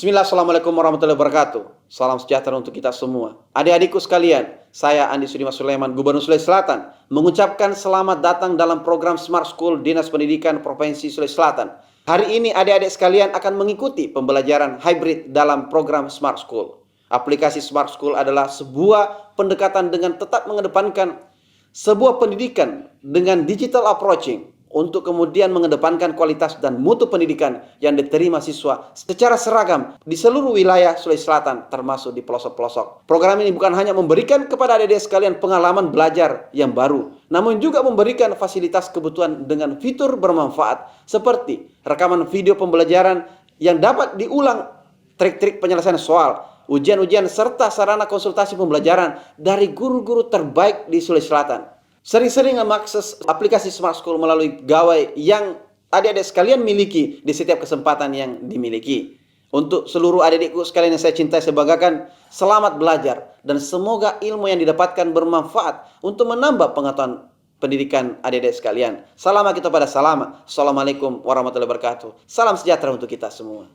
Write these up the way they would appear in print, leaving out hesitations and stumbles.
Bismillah, Assalamualaikum warahmatullahi wabarakatuh. Salam sejahtera untuk kita semua. Adik-adikku sekalian, saya Andi Sudimas Sulaiman, Gubernur Sulawesi Selatan, mengucapkan selamat datang dalam program Smart School Dinas Pendidikan Provinsi Sulawesi Selatan. Hari ini adik-adik sekalian akan mengikuti pembelajaran hybrid dalam program Smart School. Aplikasi Smart School adalah sebuah pendekatan dengan tetap mengedepankan sebuah pendidikan dengan digital approaching untuk kemudian mengedepankan kualitas dan mutu pendidikan yang diterima siswa secara seragam di seluruh wilayah Sulawesi Selatan, termasuk di pelosok-pelosok. Program ini bukan hanya memberikan kepada adik-adik sekalian pengalaman belajar yang baru, namun juga memberikan fasilitas kebutuhan dengan fitur bermanfaat seperti rekaman video pembelajaran yang dapat diulang, trik-trik penyelesaian soal, ujian-ujian, serta sarana konsultasi pembelajaran dari guru-guru terbaik di Sulawesi Selatan. Sering-sering mengakses aplikasi Smart School melalui gawai yang adik-adik sekalian miliki di setiap kesempatan yang dimiliki. Untuk seluruh adik-adikku sekalian yang saya cintai, saya banggakan, selamat belajar dan semoga ilmu yang didapatkan bermanfaat untuk menambah pengetahuan pendidikan adik-adik sekalian. Salam kita pada salam. Assalamualaikum warahmatullahi wabarakatuh. Salam sejahtera untuk kita semua.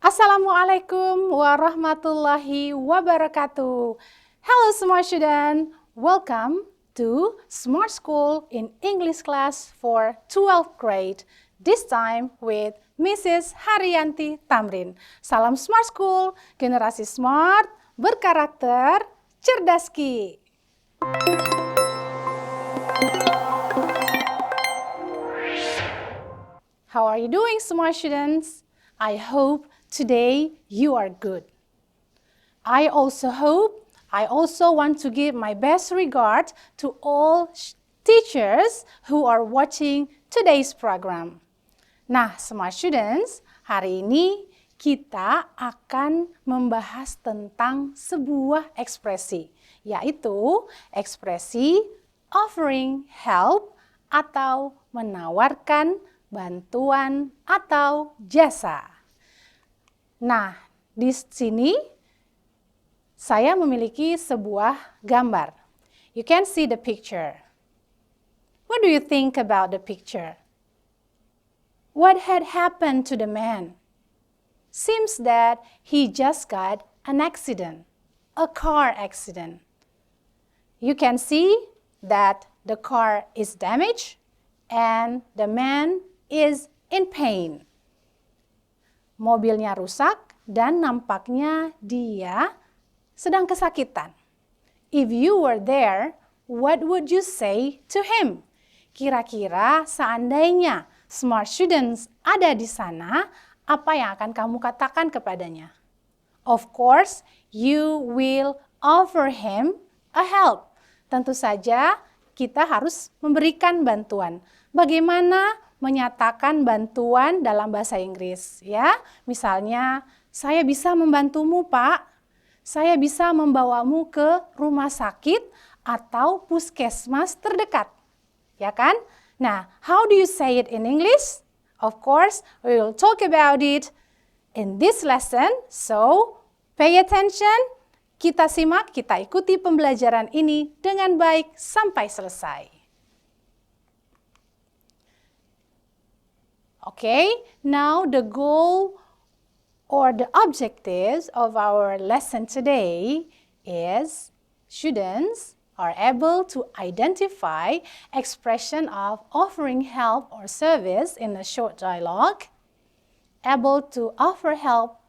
Assalamualaikum warahmatullahi wabarakatuh. Hello smart student, welcome to Smart School in English class for 12th grade. This time with Mrs. Haryanti Tamrin. Salam Smart School, generasi smart, berkarakter, cerdaski. How are you doing smart students? I hope today you are good. I also want to give my best regard to all teachers who are watching today's program. Nah, smart students, hari ini kita akan membahas tentang sebuah ekspresi, yaitu ekspresi offering help atau menawarkan bantuan atau jasa. Nah, di sini saya memiliki sebuah gambar. You can see the picture. What do you think about the picture? What had happened to the man? Seems that he just got an accident, a car accident. You can see that the car is damaged and the man is in pain. Mobilnya rusak dan nampaknya dia sedang kesakitan. If you were there, what would you say to him? Kira-kira seandainya smart students ada di sana, apa yang akan kamu katakan kepadanya? Of course, you will offer him a help. Tentu saja kita harus memberikan bantuan. Bagaimana menyatakan bantuan dalam bahasa Inggris, ya? Misalnya, saya bisa membantumu, Pak. Saya bisa membawamu ke rumah sakit atau puskesmas terdekat. Ya kan? Nah, how do you say it in English? Of course, we will talk about it in this lesson. So, pay attention. Kita simak, kita ikuti pembelajaran ini dengan baik sampai selesai. Okay, now the goal or the objectives of our lesson today is students are able to identify expression of offering help or service in a short dialogue, able to offer help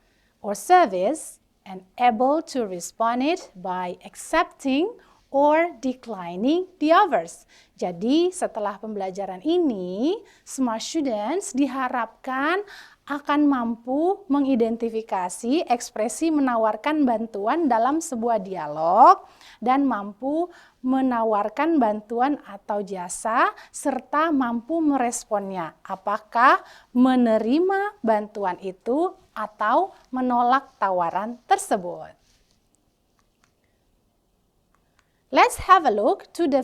or service, and able to respond it by accepting or declining the offers. Jadi setelah pembelajaran ini, smart students diharapkan akan mampu mengidentifikasi ekspresi menawarkan bantuan dalam sebuah dialog dan mampu menawarkan bantuan atau jasa serta mampu meresponnya. Apakah menerima bantuan itu atau menolak tawaran tersebut? Let's have a look to the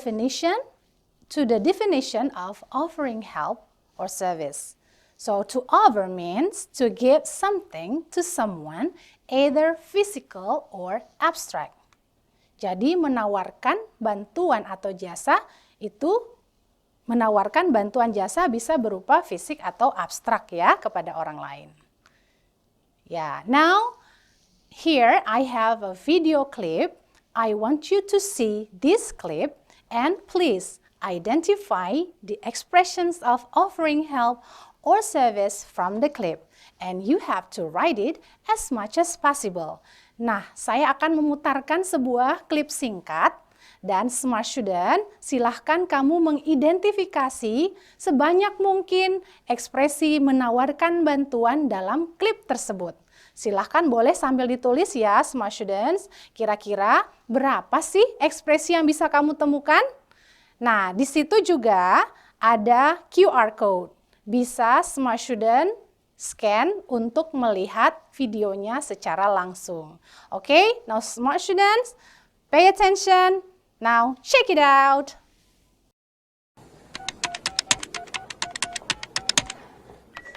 definition of offering help or service. So to offer means to give something to someone, either physical or abstract. Jadi menawarkan bantuan atau jasa itu menawarkan bantuan jasa bisa berupa fisik atau abstrak ya kepada orang lain. Ya, now here I have a video clip. I want you to see this clip and please identify the expressions of offering help or service from the clip. And you have to write it as much as possible. Nah, saya akan memutarkan sebuah klip singkat dan Smart Student, silahkan kamu mengidentifikasi sebanyak mungkin ekspresi menawarkan bantuan dalam klip tersebut. Silahkan boleh sambil ditulis ya Smart Students, kira-kira berapa sih ekspresi yang bisa kamu temukan? Nah, di situ juga ada QR code. Bisa Smart Student scan untuk melihat videonya secara langsung. Oke, now Smart Students, pay attention. Now, check it out.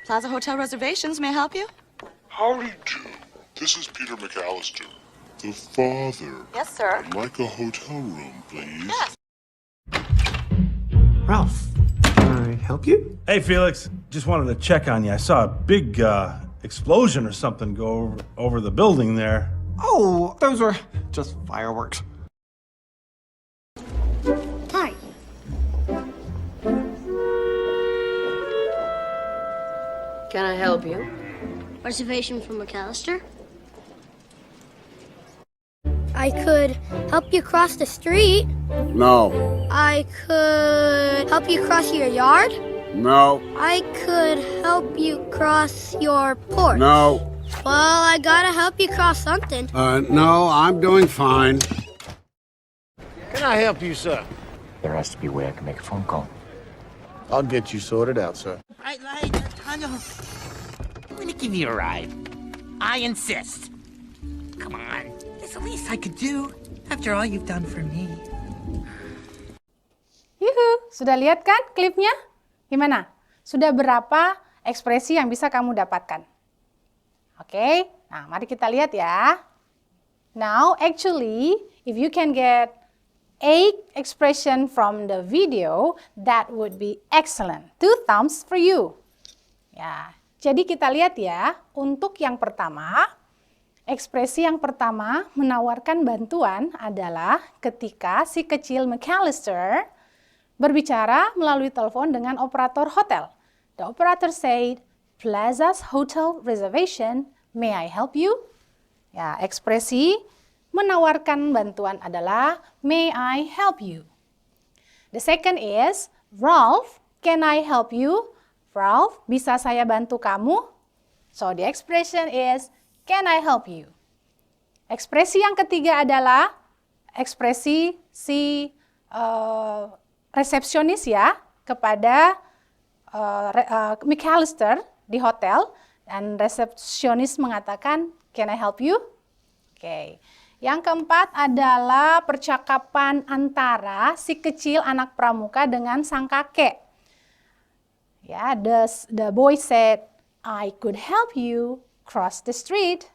Plaza Hotel Reservations, may I help you? Howdy do. This is Peter McAllister, the father. Yes, sir. I'd like a hotel room, please. Yes. Ralph, can I help you? Hey, Felix. Just wanted to check on you. I saw a big explosion or something go over the building there. Oh, those were just fireworks. Hi. Can I help you? Reservation for McAllister? I could help you cross the street. No. I could help you cross your yard. No. I could help you cross your porch. No. Well, I gotta help you cross something. No, I'm doing fine. Can I help you, sir? There has to be a way I can make a phone call. I'll get you sorted out, sir. Bright light, tunnel. I'm gonna give you a ride. I insist. Come on, it's the least I could do after all you've done for me. Yuhu, sudah lihat kan klipnya? Gimana? Sudah berapa ekspresi yang bisa kamu dapatkan? Oke, nah mari kita lihat ya. Now, actually, if you can get 8 expression from the video, that would be excellent. 2 thumbs for you. Ya, jadi kita lihat ya, untuk yang pertama, ekspresi yang pertama menawarkan bantuan adalah ketika si kecil McAllister berbicara melalui telepon dengan operator hotel. The operator said, Plaza's Hotel Reservation, may I help you? Ya, ekspresi menawarkan bantuan adalah may I help you. The second is Ralph, can I help you? Ralph, bisa saya bantu kamu? So the expression is can I help you? Ekspresi yang ketiga adalah ekspresi si resepsionis ya kepada McAllister di hotel dan resepsionis mengatakan can I help you? Oke. Yang keempat adalah percakapan antara si kecil anak pramuka dengan sang kakek. Ya, the boy said, I could help you cross the street.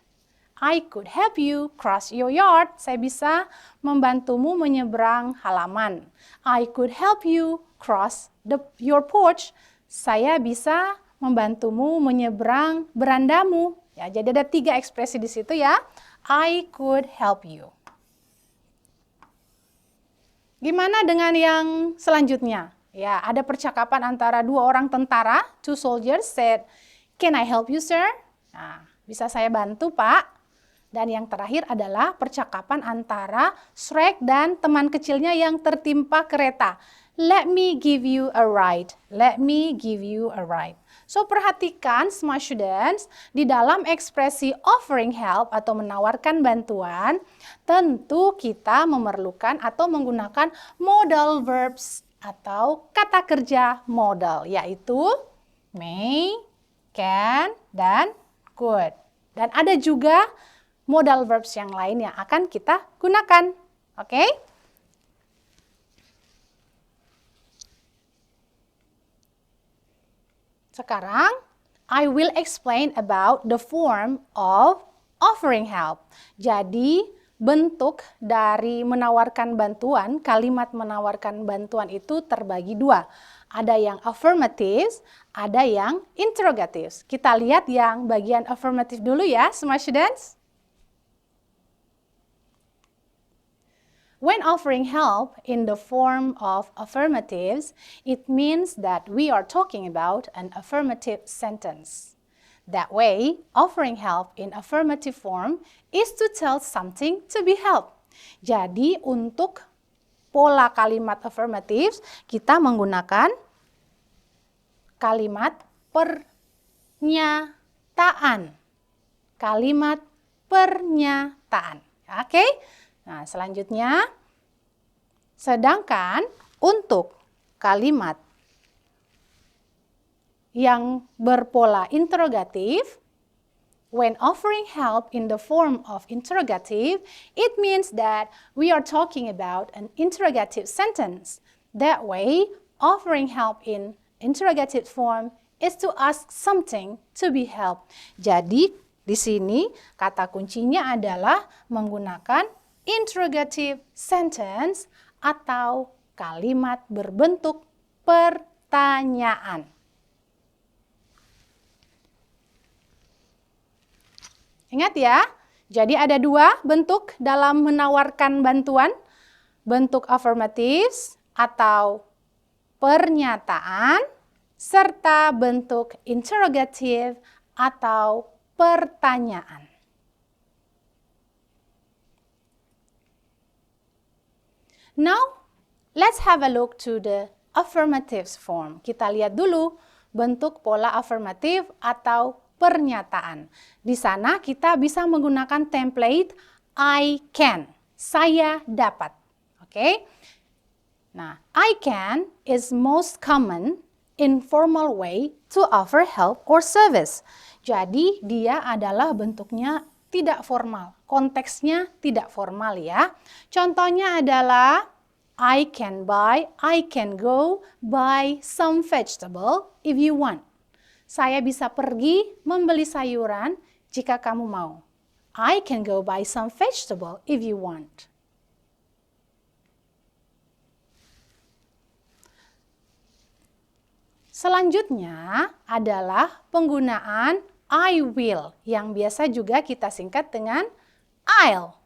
I could help you cross your yard. Saya bisa membantumu menyeberang halaman. I could help you cross your porch. Saya bisa membantumu menyeberang berandamu. Ya, jadi ada 3 ekspresi di situ ya. I could help you. Gimana dengan yang selanjutnya? Ya, ada percakapan antara 2 orang tentara. 2 soldiers said, can I help you, sir? Nah, bisa saya bantu, Pak? Dan yang terakhir adalah percakapan antara Shrek dan teman kecilnya yang tertimpa kereta. Let me give you a ride. Let me give you a ride. So, perhatikan Smart Students, di dalam ekspresi offering help atau menawarkan bantuan, tentu kita memerlukan atau menggunakan modal verbs atau kata kerja modal, yaitu may, can, dan could. Dan ada juga modal verbs yang lain yang akan kita gunakan. Oke? Sekarang, I will explain about the form of offering help. Jadi, bentuk dari menawarkan bantuan, kalimat menawarkan bantuan itu terbagi dua. Ada yang affirmative, ada yang interrogative. Kita lihat yang bagian affirmative dulu ya, semua students. When offering help in the form of affirmatives, it means that we are talking about an affirmative sentence. That way, offering help in affirmative form is to tell something to be helped. Jadi, untuk pola kalimat affirmative, kita menggunakan kalimat pernyataan. Kalimat pernyataan. Oke? Nah, selanjutnya, sedangkan untuk kalimat yang berpola interrogative, when offering help in the form of interrogative, it means that we are talking about an interrogative sentence. That way, offering help in interrogative form is to ask something to be helped. Jadi, di sini kata kuncinya adalah menggunakan interrogative sentence atau kalimat berbentuk pertanyaan. Ingat ya, jadi ada dua bentuk dalam menawarkan bantuan, bentuk affirmative atau pernyataan, serta bentuk interrogative atau pertanyaan. Now, let's have a look to the affirmative form. Kita lihat dulu bentuk pola affirmative atau pernyataan. Di sana kita bisa menggunakan template I can, saya dapat. Oke? Nah, I can is most common informal way to offer help or service. Jadi, dia adalah bentuknya tidak formal. Konteksnya tidak formal ya. Contohnya adalah I can go buy some vegetable if you want. Saya bisa pergi membeli sayuran jika kamu mau. I can go buy some vegetable if you want. Selanjutnya adalah penggunaan I will yang biasa juga kita singkat dengan I'll.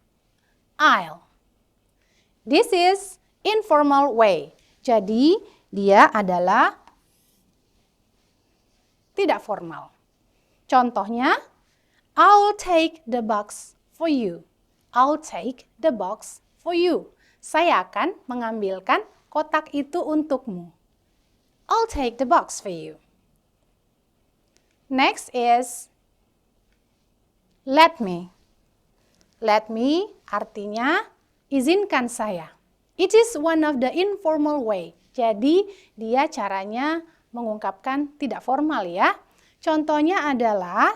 This is informal way. Jadi dia adalah tidak formal. Contohnya, I'll take the box for you. I'll take the box for you. Saya akan mengambilkan kotak itu untukmu. I'll take the box for you. Next is let me. Let me artinya izinkan saya. It is one of the informal way. Jadi dia caranya mengungkapkan tidak formal ya. Contohnya adalah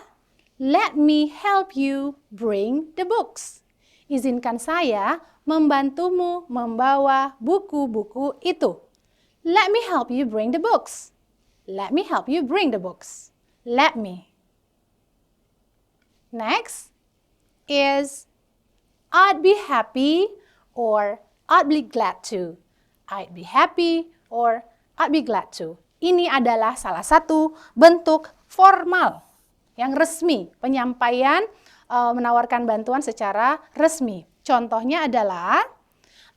let me help you bring the books. Izinkan saya membantumu membawa buku-buku itu. Let me help you bring the books. Let me help you bring the books. Let me. Next is I'd be happy or I'd be glad to. I'd be happy or I'd be glad to. Ini adalah salah satu bentuk formal yang resmi, penyampaian menawarkan bantuan secara resmi. Contohnya adalah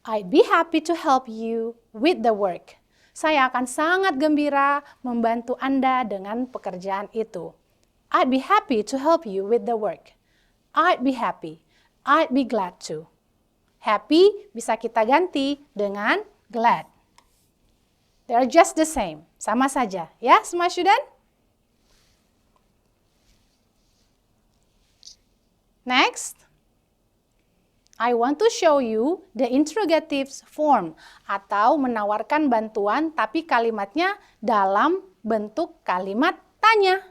I'd be happy to help you with the work. Saya akan sangat gembira membantu Anda dengan pekerjaan itu. I'd be happy to help you with the work. I'd be happy. I'd be glad to. Happy bisa kita ganti dengan glad. They're just the same. Sama saja. Ya, semua student? Next, I want to show you the interrogative form atau menawarkan bantuan tapi kalimatnya dalam bentuk kalimat tanya.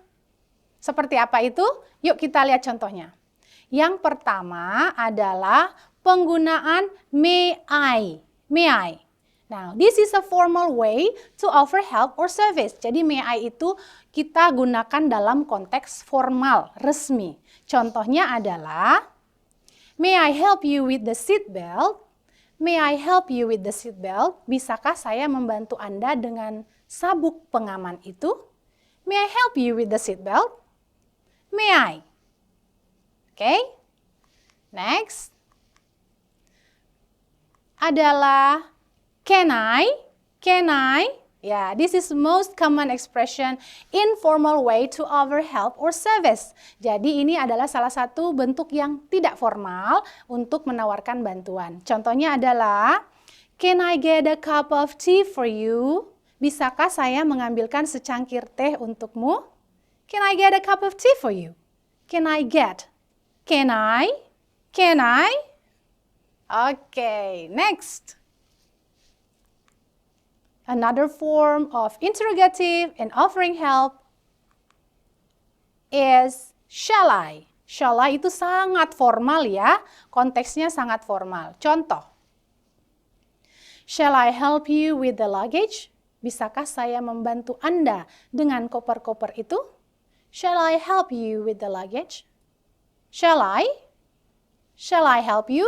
Seperti apa itu? Yuk kita lihat contohnya. Yang pertama adalah penggunaan may I. May I. Now, this is a formal way to offer help or service. Jadi may I itu kita gunakan dalam konteks formal, resmi. Contohnya adalah, May I help you with the seat belt? May I help you with the seat belt? Bisakah saya membantu Anda dengan sabuk pengaman itu? May I help you with the seat belt? May I? Okay. Next adalah can I? Can I? Ya, this is most common expression informal way to offer help or service. Jadi ini adalah salah satu bentuk yang tidak formal untuk menawarkan bantuan. Contohnya adalah, can I get a cup of tea for you? Bisakah saya mengambilkan secangkir teh untukmu? Can I get a cup of tea for you? Can I get? Can I? Can I? Okay, next. Another form of interrogative in offering help is shall I? Shall I itu sangat formal ya, konteksnya sangat formal. Contoh, shall I help you with the luggage? Bisakah saya membantu Anda dengan koper-koper itu? Shall I help you with the luggage? Shall I? Shall I help you?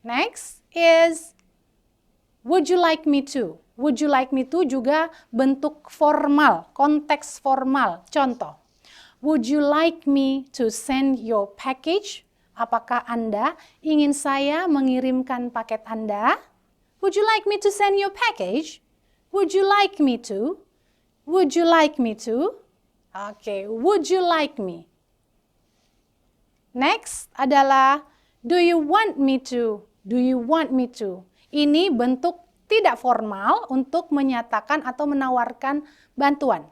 Next is would you like me to? Would you like me to juga bentuk formal, konteks formal. Contoh, would you like me to send your package? Apakah Anda ingin saya mengirimkan paket Anda? Would you like me to send your package? Would you like me to? Would you like me to? Oke, would you like me? Next adalah do you want me to? Do you want me to? Ini bentuk tidak formal untuk menyatakan atau menawarkan bantuan.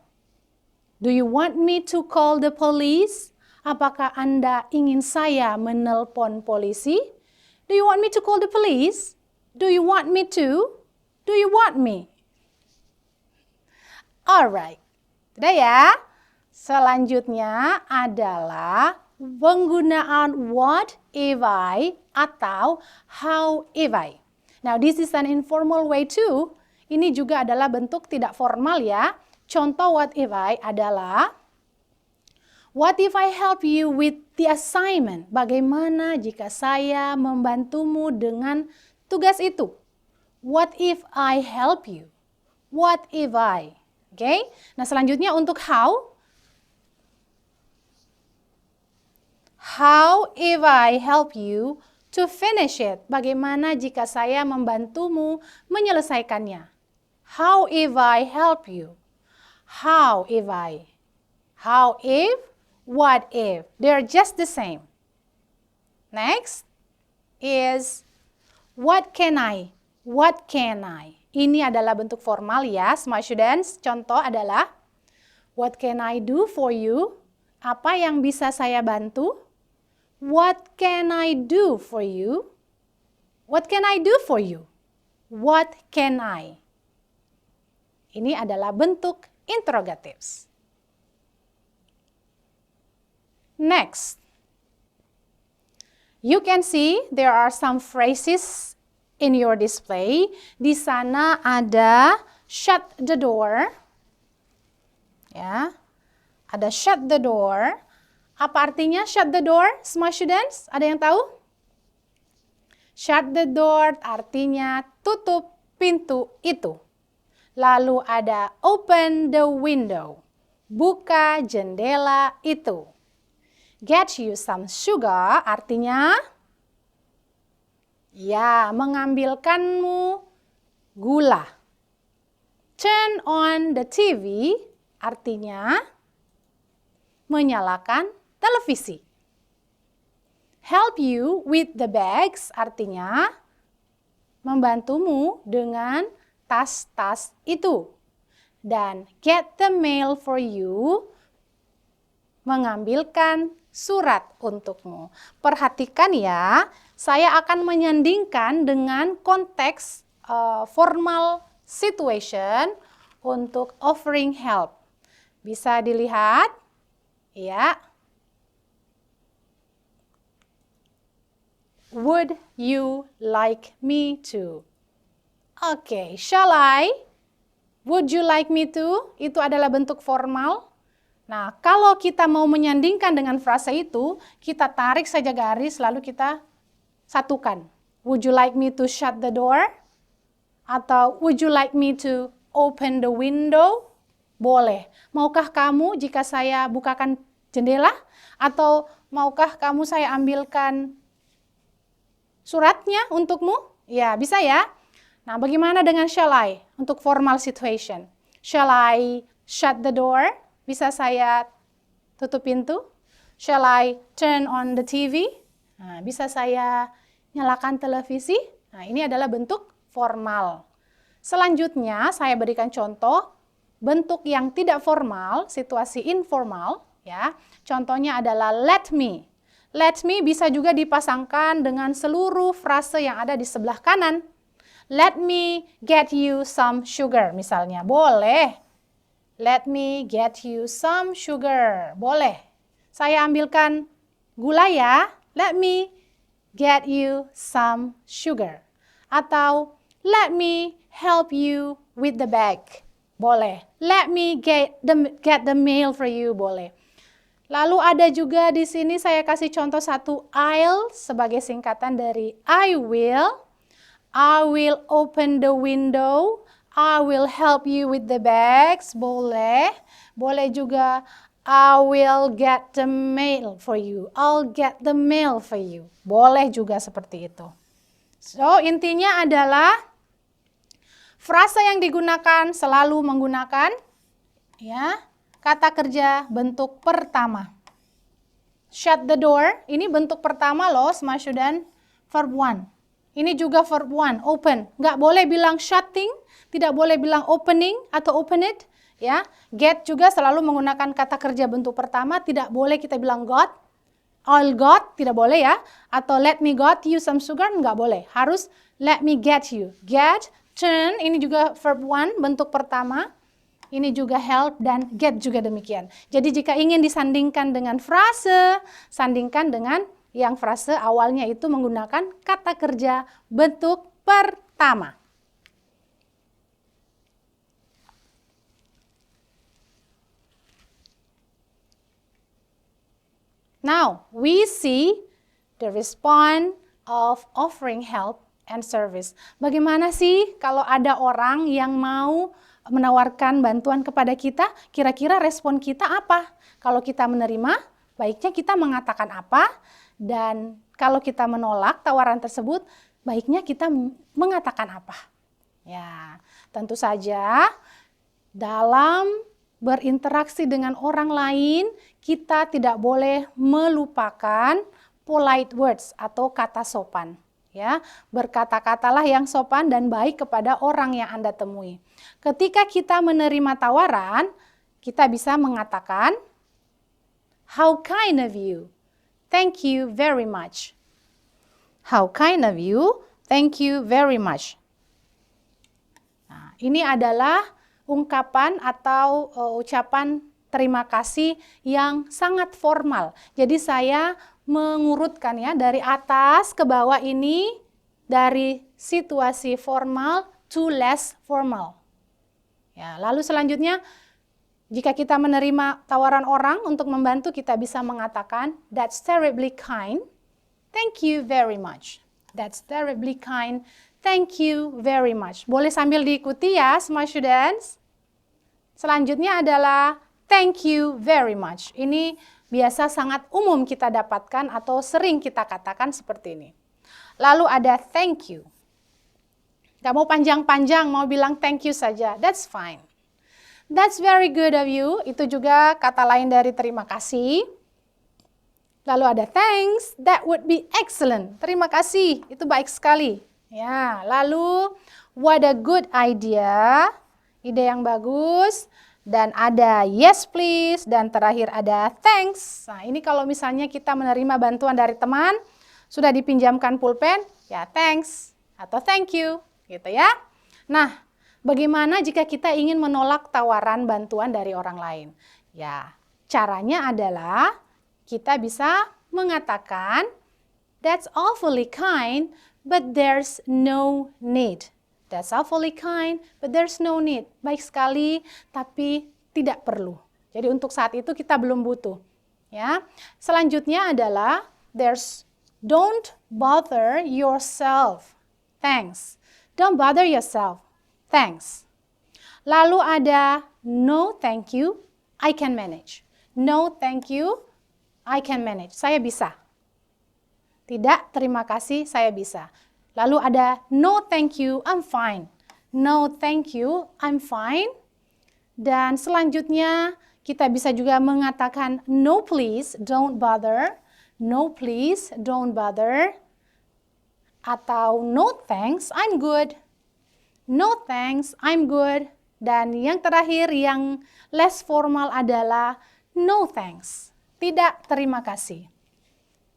Do you want me to call the police? Apakah Anda ingin saya menelpon polisi? Do you want me to call the police? Do you want me to? Do you want me? Alright. Sudah ya? Selanjutnya adalah penggunaan what if I atau how if I. Now this is an informal way too. Ini juga adalah bentuk tidak formal ya. Contoh what if I adalah what if I help you with the assignment? Bagaimana jika saya membantumu dengan tugas itu? What if I help you? What if I? Oke. Nah, selanjutnya untuk how. How if I help you to finish it? Bagaimana jika saya membantumu menyelesaikannya? How if I help you? How if I? How if? What if? They're just the same. Next is what can I? What can I? Ini adalah bentuk formal ya, smart students. Contoh adalah what can I do for you? Apa yang bisa saya bantu? What can I do for you? What can I do for you? What can I? Ini adalah bentuk interrogatives. Next, you can see there are some phrases in your display. Di sana ada shut the door. Ya, ada shut the door. Apa artinya shut the door, smart students? Ada yang tahu? Shut the door artinya tutup pintu itu. Lalu ada open the window, buka jendela itu. Get you some sugar artinya ya, mengambilkanmu gula. Turn on the TV artinya menyalakan televisi. Help you with the bags artinya membantumu dengan tas-tas itu. Dan get the mail for you mengambilkan surat untukmu. Perhatikan ya, saya akan menyandingkan dengan konteks formal situation untuk offering help. Bisa dilihat? Ya. Would you like me to? Oke, shall I? Would you like me to? Itu adalah bentuk formal. Nah, kalau kita mau menyandingkan dengan frase itu, kita tarik saja garis lalu kita satukan. Would you like me to shut the door? Atau would you like me to open the window? Boleh. Maukah kamu jika saya bukakan jendela? Atau maukah kamu saya ambilkan suratnya untukmu? Ya, bisa ya. Nah, bagaimana dengan shall I? Untuk formal situation. Shall I shut the door? Bisa saya tutup pintu? Shall I turn on the TV? Nah, bisa saya nyalakan televisi? Nah, ini adalah bentuk formal. Selanjutnya, saya berikan contoh bentuk yang tidak formal, situasi informal. Ya, contohnya adalah let me. Let me bisa juga dipasangkan dengan seluruh frase yang ada di sebelah kanan. Let me get you some sugar, misalnya. Boleh. Let me get you some sugar. Boleh. Saya ambilkan gula ya. Let me get you some sugar. Atau let me help you with the bag. Boleh. Let me get the mail for you. Boleh. Lalu ada juga di sini saya kasih contoh satu, I'll sebagai singkatan dari I will open the window, I will help you with the bags, boleh. Boleh juga I will get the mail for you, I'll get the mail for you. Boleh juga seperti itu. So, intinya adalah frasa yang digunakan selalu menggunakan ya kata kerja bentuk pertama. Shut the door, ini bentuk pertama loh, smart student, verb 1. Ini juga verb 1, open. Nggak boleh bilang shutting, tidak boleh bilang opening atau open it. Ya. Get juga selalu menggunakan kata kerja bentuk pertama, tidak boleh kita bilang got, I'll got, tidak boleh ya. Atau let me got you some sugar, nggak boleh. Harus let me get you. Get, turn, ini juga verb 1, bentuk pertama. Ini juga help dan get juga demikian. Jadi jika ingin disandingkan dengan frase, sandingkan dengan yang frase awalnya itu menggunakan kata kerja bentuk pertama. Now, we see the response of offering help and service. Bagaimana sih kalau ada orang yang mau menawarkan bantuan kepada kita, kira-kira respon kita apa? Kalau kita menerima, baiknya kita mengatakan apa? Dan kalau kita menolak tawaran tersebut, baiknya kita mengatakan apa? Ya, tentu saja dalam berinteraksi dengan orang lain, kita tidak boleh melupakan polite words atau kata sopan. Ya, berkata-katalah yang sopan dan baik kepada orang yang Anda temui. Ketika kita menerima tawaran, kita bisa mengatakan, how kind of you. Thank you very much. How kind of you. Thank you very much. Nah, ini adalah ungkapan atau ucapan terima kasih yang sangat formal. Jadi saya mengurutkan ya dari atas ke bawah ini dari situasi formal to less formal. Ya, lalu selanjutnya jika kita menerima tawaran orang untuk membantu, kita bisa mengatakan that's terribly kind. Thank you very much. That's terribly kind. Thank you very much. Boleh sambil diikuti ya, smart students. Selanjutnya adalah thank you very much. Ini biasa sangat umum kita dapatkan atau sering kita katakan seperti ini. Lalu ada thank you. Gak mau panjang-panjang, mau bilang thank you saja. That's fine. That's very good of you. Itu juga kata lain dari terima kasih. Lalu ada thanks. That would be excellent. Terima kasih. Itu baik sekali. Ya, lalu what a good idea. Ide yang bagus. Dan ada yes please, dan terakhir ada thanks. Nah, ini kalau misalnya kita menerima bantuan dari teman, sudah dipinjamkan pulpen, ya thanks atau thank you, gitu ya. Nah, bagaimana jika kita ingin menolak tawaran bantuan dari orang lain? Ya, caranya adalah kita bisa mengatakan, that's awfully kind, but there's no need. That's awfully kind, but there's no need. Baik sekali, tapi tidak perlu. Jadi untuk saat itu kita belum butuh. Ya. Selanjutnya adalah don't bother yourself. Thanks. Don't bother yourself. Thanks. Lalu ada no thank you, I can manage. No thank you, I can manage. Saya bisa. Tidak, terima kasih, saya bisa. Lalu ada no thank you, I'm fine. No thank you, I'm fine. Dan selanjutnya kita bisa juga mengatakan no please, don't bother. No please, don't bother. Atau no thanks, I'm good. No thanks, I'm good. Dan yang terakhir, yang less formal adalah no thanks. Tidak, terima kasih.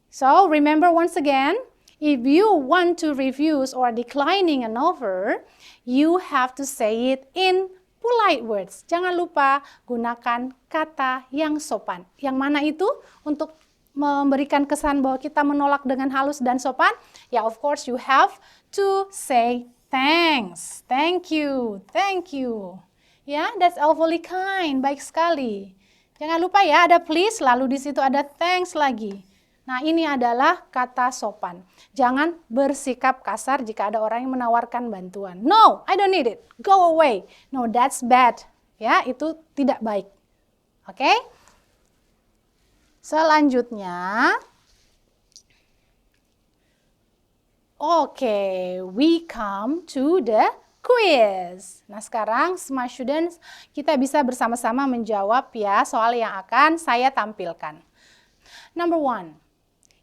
So, remember once again, if you want to refuse or declining an offer, you have to say it in polite words. Jangan lupa gunakan kata yang sopan. Yang mana itu untuk memberikan kesan bahwa kita menolak dengan halus dan sopan? Ya, of course you have to say thanks, thank you, thank you. Ya, that's awfully kind, baik sekali. Jangan lupa ya, ada please, lalu di situ ada thanks lagi. Nah, ini adalah kata sopan. Jangan bersikap kasar jika ada orang yang menawarkan bantuan. No, I don't need it. Go away. No, that's bad. Ya, itu tidak baik. Oke? Selanjutnya, we come to the quiz. Nah, sekarang smart students, kita bisa bersama-sama menjawab ya soal yang akan saya tampilkan. Number 1,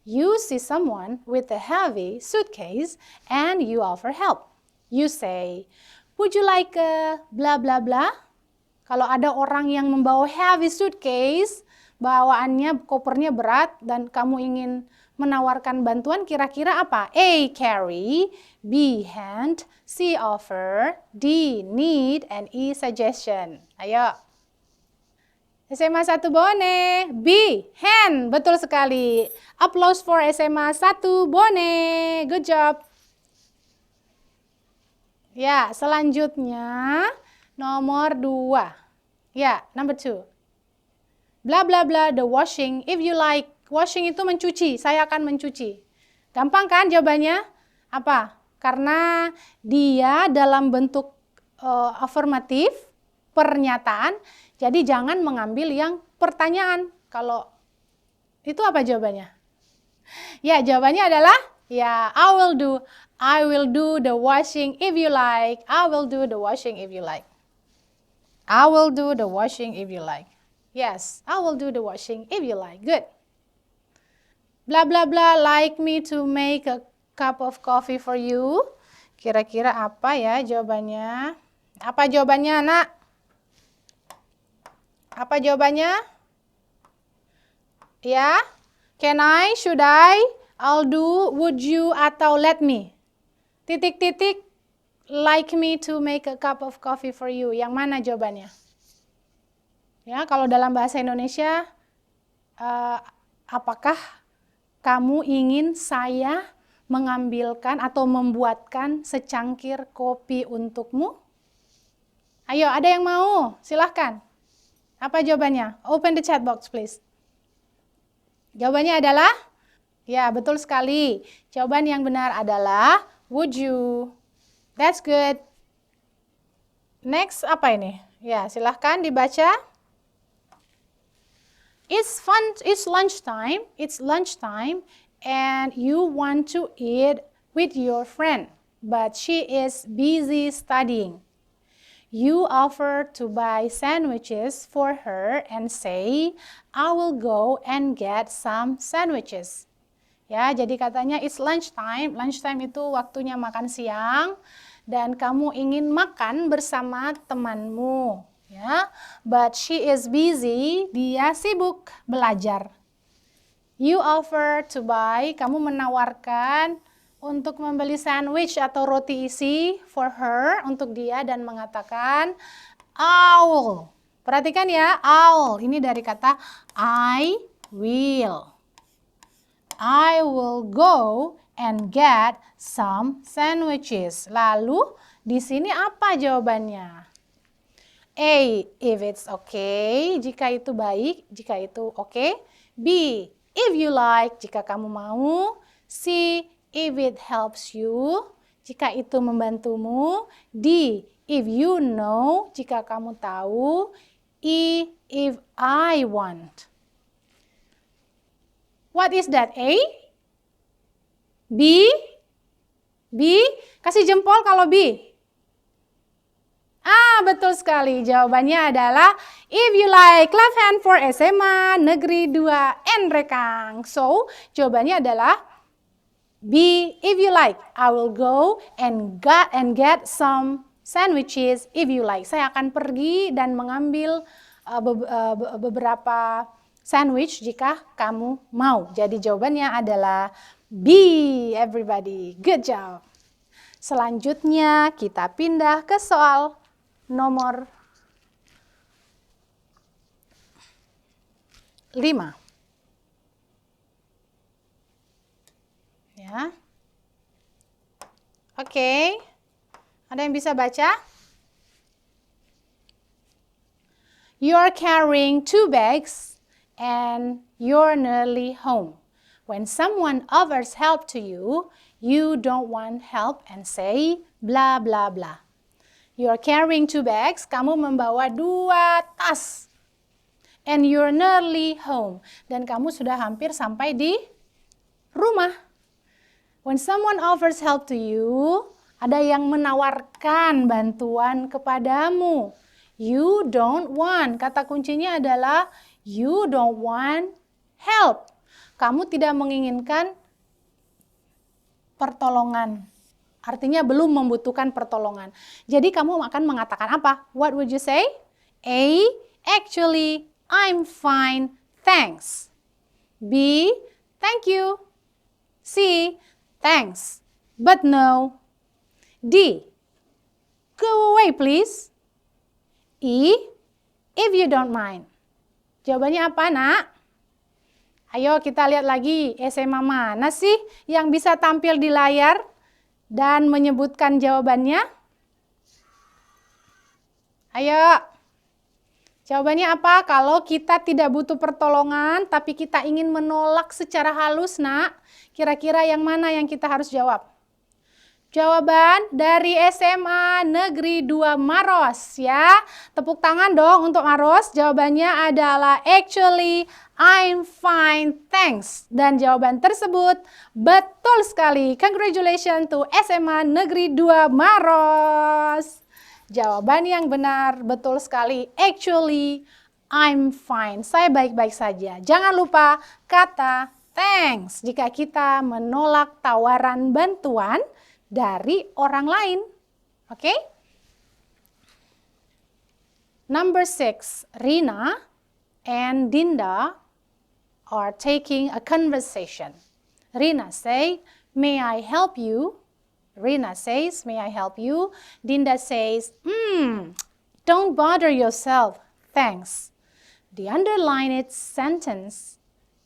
you see someone with a heavy suitcase and you offer help. You say, would you like a blah blah blah? Kalau ada orang yang membawa heavy suitcase, bawaannya, kopernya berat, dan kamu ingin menawarkan bantuan, kira-kira apa? A, carry, B, hand, C, offer, D, need, and E, suggestion. Ayo. SMA 1 Bone. B, hand. Betul sekali. Applause for SMA 1 Bone. Good job. Ya, selanjutnya nomor 2. Ya, number 2. Bla bla bla, the washing, if you like. Washing itu mencuci, saya akan mencuci. Gampang kan jawabannya? Apa? Karena dia dalam bentuk afirmatif, pernyataan, jadi jangan mengambil yang pertanyaan. Kalau itu apa jawabannya? Ya, jawabannya adalah, ya, I will do the washing if you like. I will do the washing if you like. I will do the washing if you like. Yes, I will do the washing if you like. Good. Blah, blah, blah, like me to make a cup of coffee for you. Kira-kira apa ya jawabannya? Apa jawabannya, anak? Apa jawabannya? Ya? Can I, should I, I'll do, would you, atau let me? Titik-titik, like me to make a cup of coffee for you. Yang mana jawabannya? Ya, kalau dalam bahasa Indonesia, apakah kamu ingin saya mengambilkan atau membuatkan secangkir kopi untukmu? Ayo, ada yang mau? Silahkan. Apa jawabannya? Open the chat box, please. Jawabannya adalah, ya, betul sekali. Jawaban yang benar adalah, would you? That's good. Next, apa ini? Ya, silahkan dibaca. It's lunchtime, and you want to eat with your friend, but she is busy studying. You offer to buy sandwiches for her and say, I will go and get some sandwiches. Ya, jadi katanya it's lunchtime. Lunchtime itu waktunya makan siang, dan kamu ingin makan bersama temanmu. Ya, but she is busy, dia sibuk belajar. You offer to buy, kamu menawarkan untuk membeli sandwich atau roti isi for her, untuk dia, dan mengatakan, I'll. Perhatikan ya, I'll. Ini dari kata I will. I will go and get some sandwiches. Lalu, di sini apa jawabannya? A, if it's okay, jika itu baik, jika itu oke. B, if you like, jika kamu mau. C, if it helps you, jika itu membantumu. D, if you know, jika kamu tahu. E, if I want. What is that? A? B? B? Kasih jempol kalau B. Betul sekali. Jawabannya adalah if you like. Clap hand for SMA Negeri 2 Nrekang. So, jawabannya adalah B, if you like. I will go and get some sandwiches if you like. Saya akan pergi dan mengambil beberapa sandwich jika kamu mau. Jadi jawabannya adalah B, everybody. Good job. Selanjutnya kita pindah ke soal nomor 5. Ya. Oke. Ada yang bisa baca? You're carrying 2 bags and you're nearly home. When someone offers help to you, you don't want help and say blah blah blah. You're carrying 2 bags, kamu membawa 2 tas. And you're nearly home. Dan kamu sudah hampir sampai di rumah. When someone offers help to you, ada yang menawarkan bantuan kepadamu. You don't want. Kata kuncinya adalah you don't want help. Kamu tidak menginginkan pertolongan. Artinya belum membutuhkan pertolongan. Jadi kamu akan mengatakan apa? What would you say? A, actually, I'm fine, thanks. B, thank you. C, thanks, but no. D, go away please. E, if you don't mind. Jawabannya apa, Nak? Ayo kita lihat lagi, SMA mana sih yang bisa tampil di layar dan menyebutkan jawabannya? Ayo. Jawabannya apa? Kalau kita tidak butuh pertolongan, tapi kita ingin menolak secara halus, Nak. Kira-kira yang mana yang kita harus jawab? Jawaban dari SMA Negeri 2 Maros, ya. Tepuk tangan dong untuk Maros. Jawabannya adalah actually I'm fine, thanks. Dan jawaban tersebut betul sekali. Congratulations to SMA Negeri 2 Maros. Jawaban yang benar betul sekali. Actually I'm fine. Saya baik-baik saja. Jangan lupa kata thanks jika kita menolak tawaran bantuan dari orang lain. Oke? Number 6, Rina and Dinda are taking a conversation. Rina say, "May I help you?" Rina says, "May I help you?" Dinda says, "Don't bother yourself, thanks." The underlined sentence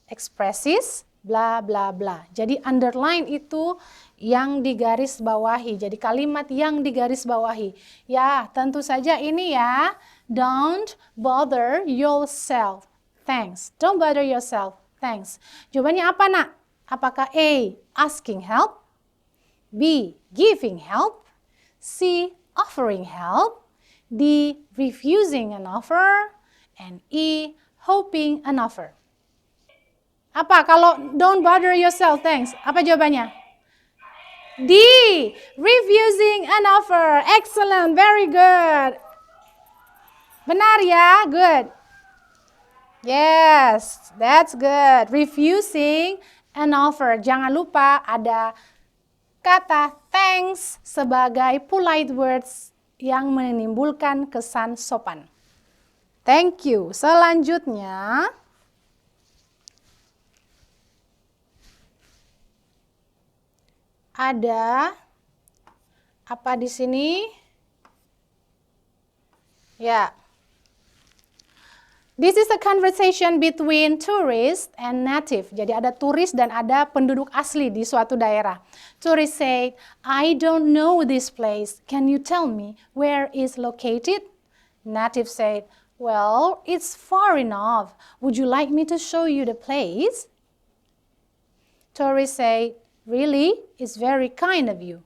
expresses bla bla bla. Jadi underline itu yang digaris bawahi. Jadi kalimat yang digaris bawahi. Ya, tentu saja ini ya. Don't bother yourself. Thanks. Don't bother yourself. Thanks. Jawabannya apa, Nak? Apakah A, asking help? B, giving help? C, offering help? D, refusing an offer? And E, hoping an offer? Apa kalau don't bother yourself, thanks? Apa jawabannya? D, refusing an offer. Excellent, very good. Benar ya, good. Yes, that's good. Refusing an offer. Jangan lupa ada kata thanks sebagai polite words yang menimbulkan kesan sopan. Thank you. Selanjutnya, ada apa di sini? Ya. This is a conversation between tourist and native. Jadi ada turis dan ada penduduk asli di suatu daerah. Tourist say, "I don't know this place. Can you tell me where is located?" Native said, well, it's far enough. Would you like me to show you the place? Tourist said, really? It's very kind of you.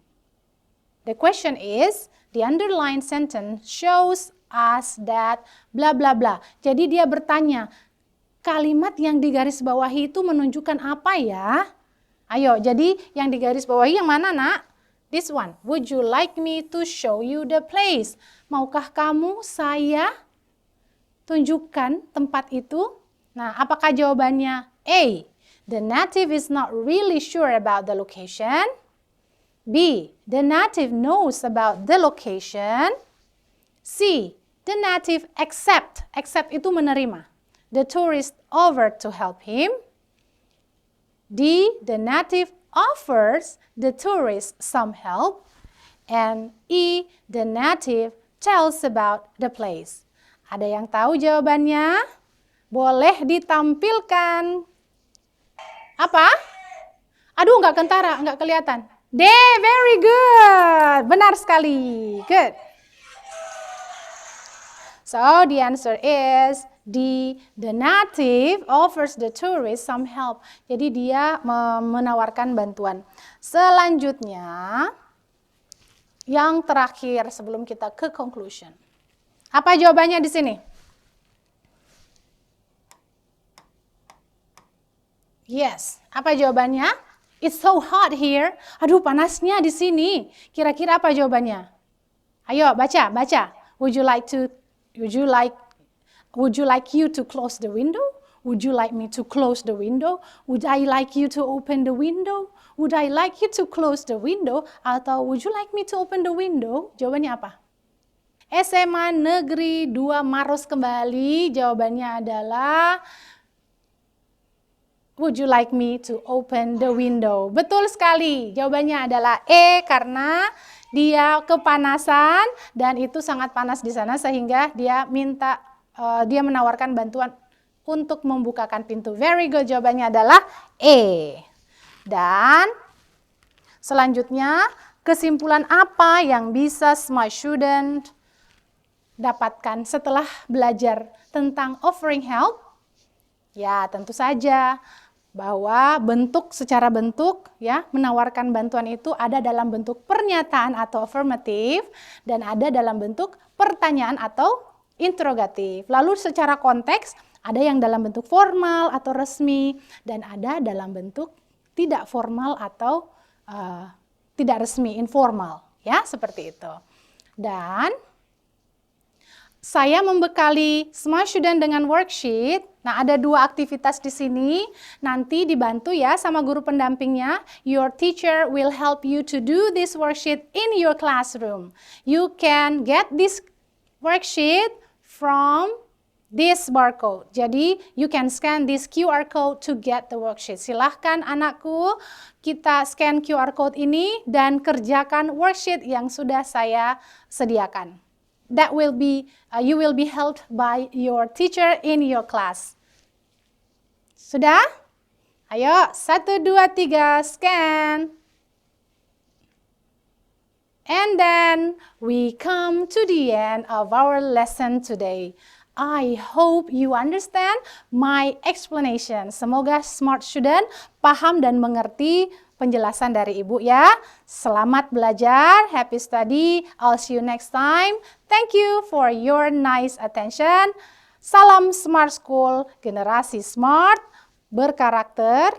The question is, the underlined sentence shows us that bla bla bla. Jadi dia bertanya, kalimat yang digaris bawahi itu menunjukkan apa ya? Ayo, jadi yang digaris bawahi yang mana, Nak? This one. Would you like me to show you the place? Maukah kamu saya tunjukkan tempat itu? Nah, apakah jawabannya? A. The native is not really sure about the location. B. The native knows about the location. C. The native accept itu menerima. The tourist over to help him. D. The native offers the tourist some help. And E. The native tells about the place. Ada yang tahu jawabannya? Boleh ditampilkan. Apa? Aduh, nggak kentara, nggak kelihatan. D, very good. Benar sekali. Good. So, the answer is D. The native offers the tourist some help. Jadi dia menawarkan bantuan. Selanjutnya, yang terakhir sebelum kita ke conclusion. Apa jawabannya di sini? Yes. Apa jawabannya? It's so hot here. Aduh, panasnya di sini. Kira-kira apa jawabannya? Ayo, baca. Would you like you to close the window? Would you like me to close the window? Would I like you to open the window? Would I like you to close the window? Atau would you like me to open the window? Jawabannya apa? SMA Negeri 2 Maros kembali. Jawabannya adalah would you like me to open the window? Betul sekali. Jawabannya adalah E karena dia kepanasan dan itu sangat panas di sana sehingga dia menawarkan bantuan untuk membukakan pintu. Very good. Jawabannya adalah E. Dan selanjutnya, kesimpulan apa yang bisa smart student dapatkan setelah belajar tentang offering help? Ya, tentu saja bahwa secara bentuk ya menawarkan bantuan itu ada dalam bentuk pernyataan atau affirmative dan ada dalam bentuk pertanyaan atau interrogatif. Lalu secara konteks ada yang dalam bentuk formal atau resmi dan ada dalam bentuk tidak formal atau tidak resmi, informal, ya seperti itu. Dan saya membekali smart student dengan worksheet. Nah, ada 2 aktivitas di sini. Nanti dibantu ya sama guru pendampingnya. Your teacher will help you to do this worksheet in your classroom. You can get this worksheet from this barcode. Jadi, you can scan this QR code to get the worksheet. Silahkan anakku, kita scan QR code ini dan kerjakan worksheet yang sudah saya sediakan. That will be, you will be helped by your teacher in your class. Sudah? Ayo, 1, 2, 3, scan. And then we come to the end of our lesson today. I hope you understand my explanation. Semoga smart student paham dan mengerti penjelasan dari Ibu ya. Selamat belajar, happy study. I'll see you next time. Thank you for your nice attention. Salam Smart School, generasi smart, berkarakter,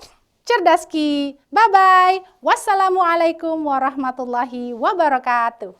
cerdaski. Bye-bye. Wassalamualaikum warahmatullahi wabarakatuh.